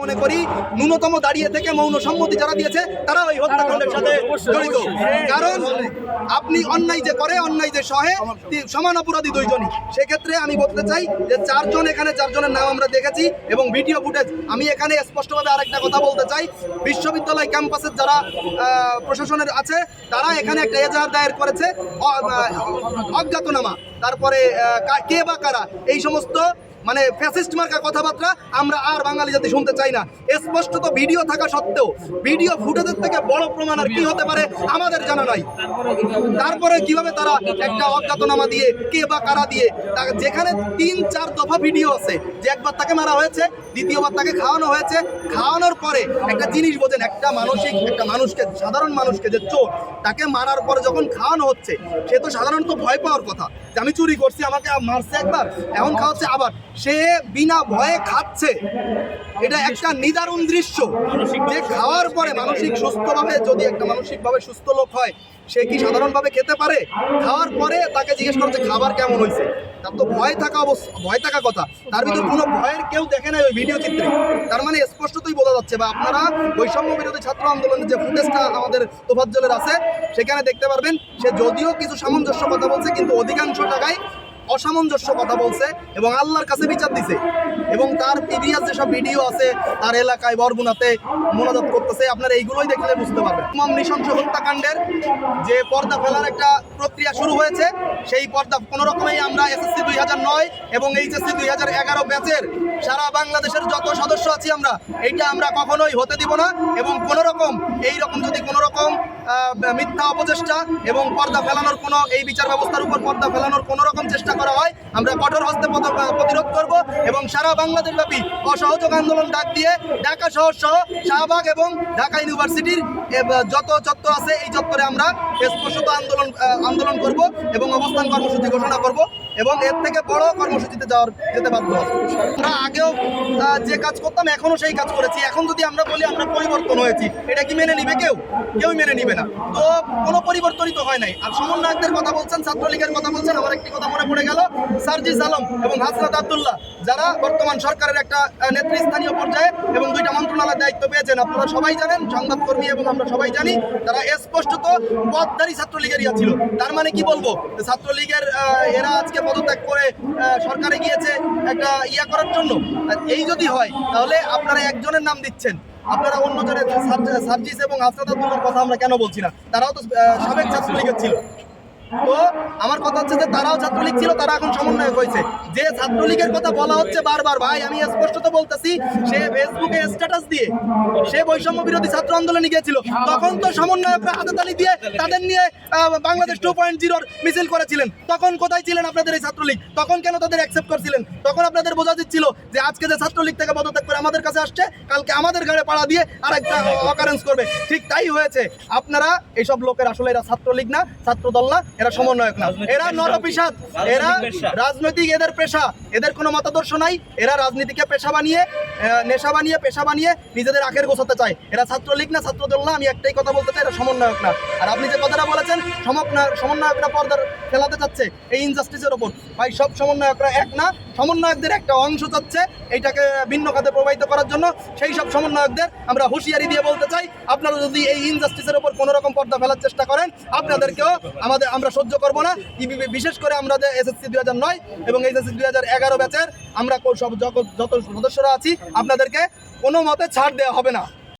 মনে করি ন্যূনতম দাঁড়িয়ে থেকে মৌন সম্মতি যারা দিয়েছে তারা ওই হত্যাকাণ্ডের সাথে জড়িত। কারণ আপনি অন্যায় যে করে, অন্যায় যে সহে, সমান অপরাধী দুইজনই। সেক্ষেত্রে আমি বলতে চাই যে এখানে চারজনের নাম আমরা দেখেছি এবং ভিডিও ফুটেজ। আমি এখানে স্পষ্টভাবে আরেকটা কথা বলতে চাই, বিশ্ববিদ্যালয় ক্যাম্পাসের যারা প্রশাসনের আছে তারা এখানে একটা এজাহার দায়ের করেছে অজ্ঞাতনামা, তারপরে কে বা কারা, এই সমস্ত মানে ফ্যাসিস্ট মার্কা কথাবার্তা আমরা আর বাঙালি জাতি শুনতে চাই না। স্পষ্টত ভিডিও থাকা সত্ত্বেও ভিডিও ফুটেজের থেকে বড় প্রমাণ আর কি হতে পারে আমাদের জানা নাই। তারপরে কিভাবে তারা একটা অজ্ঞাতনামা দিয়ে, কে বা কারা দিয়ে, যেখানে 3-4 দফা ভিডিও আছে যে একবার তাকে মারা হয়েছে, দ্বিতীয়বার তাকে খাওয়ানো হয়েছে, খাওয়ানোর পরে একটা জিনিস বোঝেন, একটা মানুষকে, সাধারণ মানুষকে, যে চোর, তাকে মারার পরে যখন খাওয়ানো হচ্ছে সে তো সাধারণত ভয় পাওয়ার কথা যে আমি চুরি করছি, আমাকে মারছে একবার, এখন খাওয়াচ্ছে আবার, সে বিনা ভয়ে খাচ্ছে। এটা একটা নিদারুণ দৃশ্য যে খাওয়ার পরে মানসিক সুস্থভাবে, যদি একটা মানসিকভাবে সুস্থ লোক হয় সে কি সাধারণভাবে খেতে পারে? খাওয়ার পরে তাকে জিজ্ঞেস করছে খাবার কেমন হয়েছে, তার তো ভয় থাকা কথা। তার ভিতরে কোনো ভয়ের কেউ দেখে নাই ওই ভিডিও চিত্রে। তার মানে স্পষ্টতই বোঝা যাচ্ছে, বা আপনারা বৈষম্য বিরোধী ছাত্র আন্দোলনের যে ফুটেজটা আমাদের তোফাজ্জলের আছে সেখানে দেখতে পারবেন, সে যদিও কিছু সামঞ্জস্য কথা বলছে কিন্তু অধিকাংশ জায়গায় অসামঞ্জস্য কথা বলছে এবং আল্লাহর কাছে বিচার দিছে। এবং তার প্রিভিয়াস যেসব ভিডিও আছে তার এলাকায় বরগুনাতে মোনাজাত করতেছে, আপনারা এইগুলোই দেখলে বুঝতে পারবেন। নৃশংস হত্যাকাণ্ডের যে পর্দা ফেলার একটা প্রক্রিয়া শুরু হয়েছে, সেই পর্দা কোনো রকমেই আমরা এসএসসি 2009 এবং এইচএসসি 2011 ব্যাচের সারা বাংলাদেশের যত সদস্য আছি আমরা কখনোই হতে দিব না। এবং যদি কোনো রকম মিথ্যা অপচেষ্টা এবং পর্দা ফেলানোর কোনো, এই বিচার ব্যবস্থার উপর পর্দা ফেলানোর কোনো রকম চেষ্টা করা হয় আমরা কঠোর হস্তে প্রতিরোধ করব এবং সারা বাংলাদেশব্যাপী অসহযোগ আন্দোলন ডাক দিয়ে ঢাকা শহর সহ শাহবাগ এবং ঢাকা ইউনিভার্সিটির যত চত্বর আছে এই চত্বরে আমরা স্পষ্ট আন্দোলন করব এবং অবস্থান কর্মসূচি ঘোষণা করব এবং এর থেকে বড় কর্মসূচিতে যেতে বাধ্য। আমরা আগেও যে কাজ করতাম এখনও সেই কাজ করেছি। এখন যদি আমরা বলি আমরা পরিবর্তন হয়েছি, এটা কি মেনে নিবে? কেউই মেনে নিবে না। তো কোনো পরিবর্তনই তো হয় নাই। আর সমন্বয়কদের কথা বলছেন, ছাত্রলীগের কথা বলছেন, আমার একটি কথা মনে পড়ে গেল, সার্জিস আলম এবং হাসনাত আব্দুল্লাহ যারা বর্তমান সরকারের একটা নেতৃস্থানীয় পর্যায়ে এবং 2টা মন্ত্রণালয়ের দায়িত্ব পেয়েছেন, আপনারা সবাই জানেন, সংবাদকর্মী এবং আমরা সবাই জানি, তারা স্পষ্টত পদধারী ছাত্রলীগেরই ছিল। তার মানে কি বলবো, ছাত্রলীগের এরা আজকে পদত্যাগ করে সরকারে গিয়েছে একটা করার জন্য। এই যদি হয় তাহলে আপনারা একজনের নাম দিচ্ছেন, আপনারা অন্যজনের সার্জিস এবং হাসনাত আব্দুল্লাহর কথা আমরা কেন বলছি না? তারাও তো সাবেক ছাত্রলীগের ছিল। তো আমার কথা হচ্ছে যে তারাও ছাত্রলীগ ছিল, তারা এখন সমন্বয়ক হয়েছে। যে ছাত্রলীগের কথা বলা হচ্ছে বারবার, ভাই আমি স্পষ্টত বলতেছি, সে ফেসবুকে স্ট্যাটাস দিয়ে সে বৈষম্য বিরোধী ছাত্র আন্দোলনে গিয়েছিল, তখন তো সমন্বয়করা হাতে তালি দিয়ে তাদের নিয়ে বাংলাদেশ 2.0 মিছিল করেছিলেন। তখন কোথায় ছিলেন আপনাদের এই ছাত্রলীগ? তখন কেন তাদের অ্যাকসেপ্ট করছিলেন? তখন আপনাদের বোঝা দিচ্ছিল যে আজকে যে ছাত্রলীগ থেকে পদত্যাগ করে আমাদের কাছে আসছে, কালকে আমাদের ঘাড়ে পাড়া দিয়ে আরেকটা অকারেন্স করবে। ঠিক তাই হয়েছে। আপনারা এইসব লোকের আসলে এরা ছাত্রলীগ না, ছাত্রদল না, এরা সমন্বয়ক না, এরা নরপিশাচ, এরা রাজনৈতিক, এদের পেশা, এদের কোনো মতাদর্শ নাই। এরা রাজনীতিকে পেশা বানিয়ে, পেশা বানিয়ে নিজেদের আখের গোছাতে চায়। এরা ছাত্রলীগ না, ছাত্রদল না। আমি একটাই কথা বলতে চাই, এরা সমন্বয়ক না। আর আপনি যে কথাটা বলেছেন সমন্বয়করা পর্দার ফেলাতে চাচ্ছে এই ইনজাস্টিসের ওপর, ভাই সব সমন্বয়করা এক না। সমন্বয়কদের একটা অংশ চাচ্ছে এইটাকে ভিন্ন খাতে প্রবাহিত করার জন্য। সেই সব সমন্বয়কদের আমরা হুঁশিয়ারি দিয়ে বলতে চাই, আপনারা যদি এই ইনজাস্টিসের ওপর কোনো রকম পর্দা ফেলার চেষ্টা করেন, আপনাদেরকেও আমরা সহ্য করব না। বিশেষ করে আমরা যে এসএসসি 2009 এবং এইচএসসি 2011 ব্যাচের আমরা যত সদস্যরা আছি, আপনাদেরকে কোনো মতে ছাড় দেওয়া হবে না।